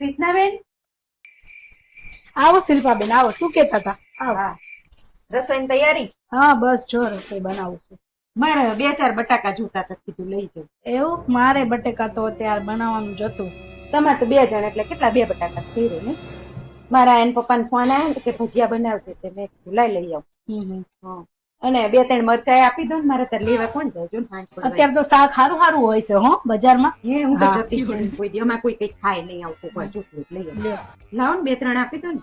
કૃષ્ણાબેન, આવો શિલ્પાબેન, આવો. શું કેતા હતા? આવો. હા, રસોઈની તૈયારી? હા, બસ જો રસોઈ બનાવું છું. મારે 2-4 બટાકા જોતા હતા, કીધું લઈ જાઉં. એવું? મારે બટેકા તો અત્યારે બનાવવાનું જ હતું. તમારે તો 2 જણ એટલે કેટલા 2 બટાકા થઈ રહે ને. મારા એન પપ્પાને ફોન આવ્યો કે ભજીયા બનાવજે, તે મેં કીધું લઈ આવું. હા, અને 2-3 મરચાઈ આપી દો ને, મારે તાર લેવા કોણ જાય? જો પાંચ પડવા. અત્યારે તો શાક સારું સારું હોય છે હો બજારમાં. હું તો જતી જ નહીં કોઈ દી. અમારે કોઈ કઈ ખાય નહીં આવતું, કોઈ જોતું જ લઈ આવું. લાવો ને 2-3 આપી દો ને.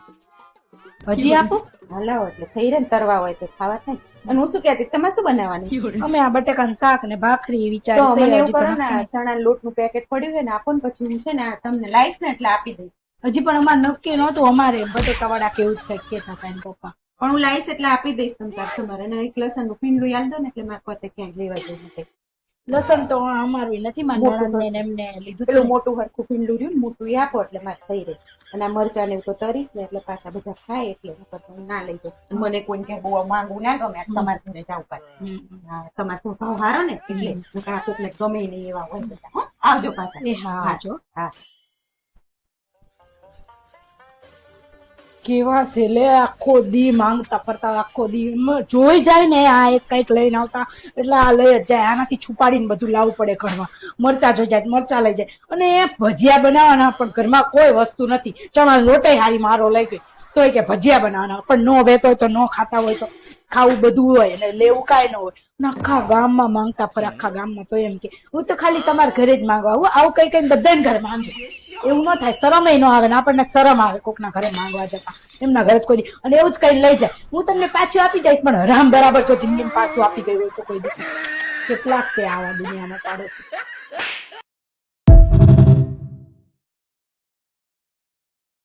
ભજી આપો? હા લાવો, એટલે થઈ રહે ને, તરવા હોય તો ખાવા થાય. અને હું શું કહેતી, તમારે શું બનાવવાનું? અમે આ બટેકાનું શાક ને ભાખરી તો વિચારી મને છે. એવું કરો ને, ચણા લોટનું પેકેટ પડ્યું હોય ને, આપો ને, પછી હું છે ને તમને લાઈશ ને એટલે આપી દઈશ. હજી પણ અમારે નક્કી નહોતું. અમારે બટેકા વાળા કેવું જ કઈક કેતા હતા એના પપ્પા. પણ હું લાઈશ એટલે આપી દઈશ તમારે. અને એક લસણ નું પીંડું યાદ દો ને, એટલે મારે પોતે ક્યાંક લેવા જવું નથી. લસણ તો અમારું નથી, મારા નણંદને ને એમને લીધું પેલું હતું. મોટું હરખું પીંડું રહ્યું ને, મોટું એ આપો એટલે મારે થઈ રહે. અને આ મરચા ને એવું તો તરીશ ને, એટલે પાછા બધા ખાય એટલે હું ના લઈ જાઉં. મને કોઈને ક્યાંક બહુ માંગવું ના ગમે, તમારે ઘરે જાવ પાછા. હા, તમારે સ્વભાવ સારો ને, એટલે કોકને ગમે નહીં એવા હોય બધા. આવજો પાછા. એ હા, આવજો. હા, કેવા છે લે, આખો દી માંગતા ફરતા, આખો દી જોઈ જાય ને આ એક કઈક લઈને આવતા, એટલે આ લઈ જ જાય. આનાથી છુપાડીને બધું લાવવું પડે ઘરમાં. મરચા જોઈ જાય, મરચા લઈ જાય. અને એ ભજીયા બનાવવાના, પણ ઘરમાં કોઈ વસ્તુ નથી. ચણા લોટે હારી મારો લઈ ગઈ, તોય કે ભજીયા બનાવવાના. પણ નો વેતો હોય તો નો ખાતા હોય તો ખાવું બધું હોય ને લેવું કાંઈ ન હોય. આખા ગામમાં માંગતા ફરે, આખા ગામમાં. તો એમ કે હું તો ખાલી તમારા ઘરે જ માંગવા આવું. આવું કઈ કઈ બધાને ઘરે માંગે. એવું ન થાય, શરમ ન આવે ને આપણને શરમ આવે કોકના ઘરે માંગવા જતા. એમના ઘરે કોઈ દી અને એવું જ કઈ લઈ જાય. હું તમને પાછું આપી જઈશ, પણ હરામ બરાબર જો જિંદગી પાછું આપી ગયું હોય તો કોઈ દી. કેટલાક છે આવા દુનિયામાં પાડોશી.